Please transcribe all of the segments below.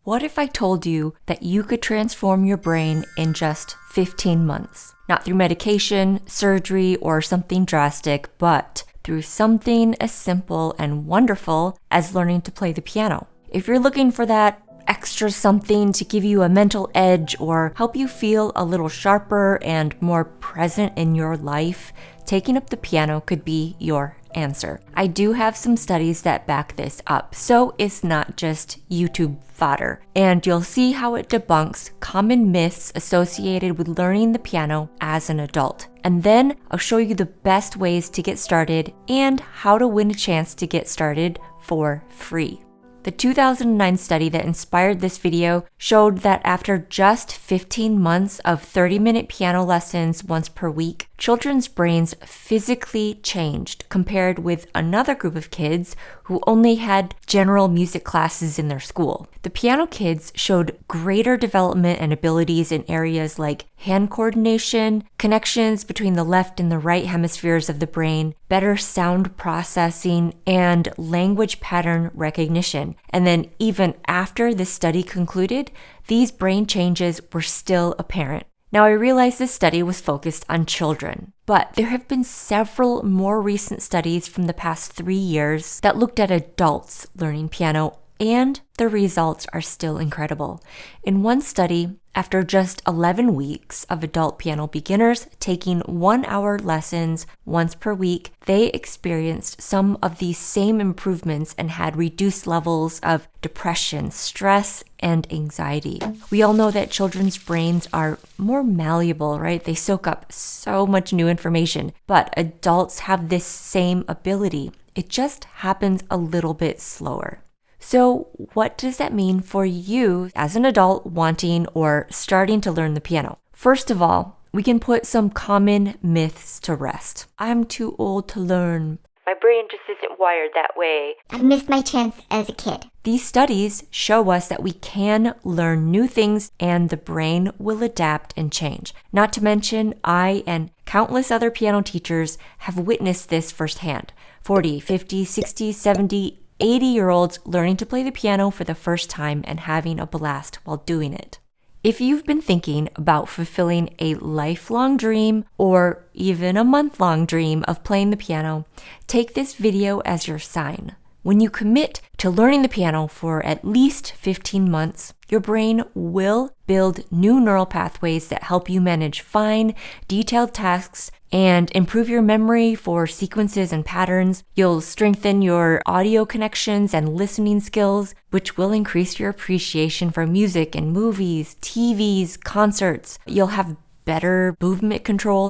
What if I told you that you could transform your brain in just 15 months? Not through medication, surgery, or something drastic, but through something as simple and wonderful as learning to play the piano. If you're looking for that extra something to give you a mental edge or help you feel a little sharper and more present in your life, taking up the piano could be your answer. I do have some studies that back this up, so it's not just YouTube fodder. And you'll see how it debunks common myths associated with learning the piano as an adult. And then I'll show you the best ways to get started and how to win a chance to get started for free. The 2009 study that inspired this video showed that after just 15 months of 30-minute piano lessons once per week, children's brains physically changed compared with another group of kids who only had general music classes in their school. The piano kids showed greater development and abilities in areas like hand coordination, connections between the left and the right hemispheres of the brain, better sound processing, and language pattern recognition. And then even after this study concluded, these brain changes were still apparent. Now, I realize this study was focused on children, but there have been several more recent studies from the past 3 years that looked at adults learning piano, and the results are still incredible. In one study, after just 11 weeks of adult piano beginners taking 1-hour lessons once per week, they experienced some of these same improvements and had reduced levels of depression, stress, and anxiety. We all know that children's brains are more malleable, right? They soak up so much new information, but adults have this same ability. It just happens a little bit slower. So what does that mean for you as an adult wanting or starting to learn the piano? First of all, we can put some common myths to rest. I'm too old to learn. My brain just isn't wired that way. I missed my chance as a kid. These studies show us that we can learn new things and the brain will adapt and change. Not to mention, I and countless other piano teachers have witnessed this firsthand. 40, 50, 60, 70, 80-year-olds learning to play the piano for the first time and having a blast while doing it. If you've been thinking about fulfilling a lifelong dream or even a month-long dream of playing the piano, take this video as your sign. When you commit to learning the piano for at least 15 months, your brain will build new neural pathways that help you manage fine, detailed tasks and improve your memory for sequences and patterns. You'll strengthen your audio connections and listening skills, which will increase your appreciation for music and movies, TVs, concerts. You'll have better movement control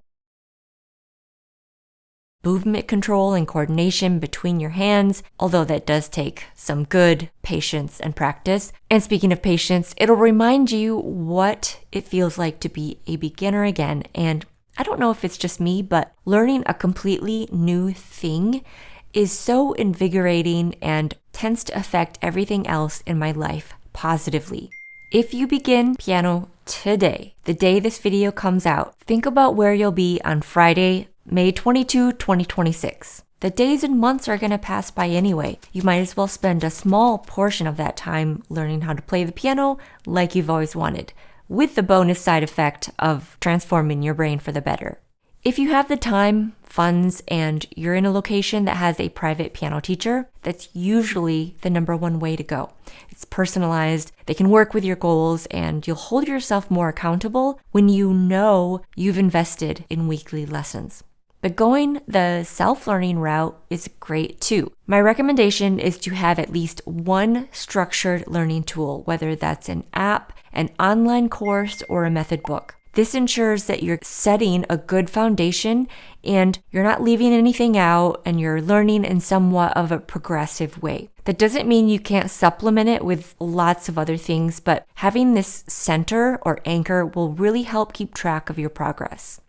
and coordination between your hands, although that does take some good patience and practice. And speaking of patience, it'll remind you what it feels like to be a beginner again. And I don't know if it's just me, but learning a completely new thing is so invigorating and tends to affect everything else in my life positively. If you begin piano today, the day this video comes out, think about where you'll be on Friday, May 22, 2026. The days and months are going to pass by anyway. You might as well spend a small portion of that time learning how to play the piano like you've always wanted, with the bonus side effect of transforming your brain for the better. If you have the time, funds, and you're in a location that has a private piano teacher, that's usually the number one way to go. It's personalized, they can work with your goals, and you'll hold yourself more accountable when you know you've invested in weekly lessons. But going the self-learning route is great too. My recommendation is to have at least one structured learning tool, whether that's an app, an online course, or a method book. This ensures that you're setting a good foundation and you're not leaving anything out and you're learning in somewhat of a progressive way. That doesn't mean you can't supplement it with lots of other things, but having this center or anchor will really help keep track of your progress.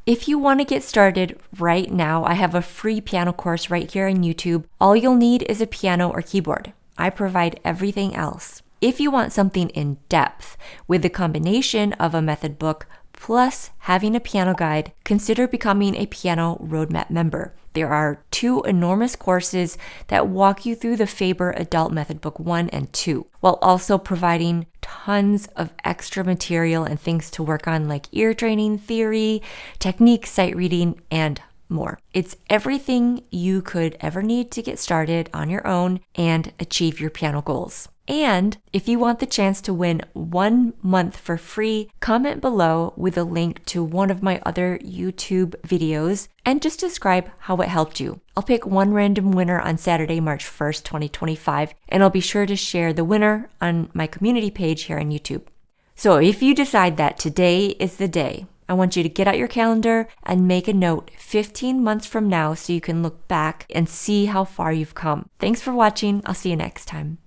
If you want to get started right now, I have a free piano course right here on YouTube. All you'll need is a piano or keyboard. I provide everything else. If you want something in depth with the combination of a method book, plus having a piano guide, consider becoming a Piano Roadmap member. There are 2 enormous courses that walk you through the Faber Adult Method Book 1 and 2, while also providing tons of extra material and things to work on like ear training, theory, technique, sight reading, and more. It's everything you could ever need to get started on your own and achieve your piano goals. And if you want the chance to win 1 month for free, comment below with a link to one of my other YouTube videos and just describe how it helped you. I'll pick one random winner on Saturday, March 1st, 2025, and I'll be sure to share the winner on my community page here on YouTube. So if you decide that today is the day, I want you to get out your calendar and make a note 15 months from now so you can look back and see how far you've come. Thanks for watching. I'll see you next time.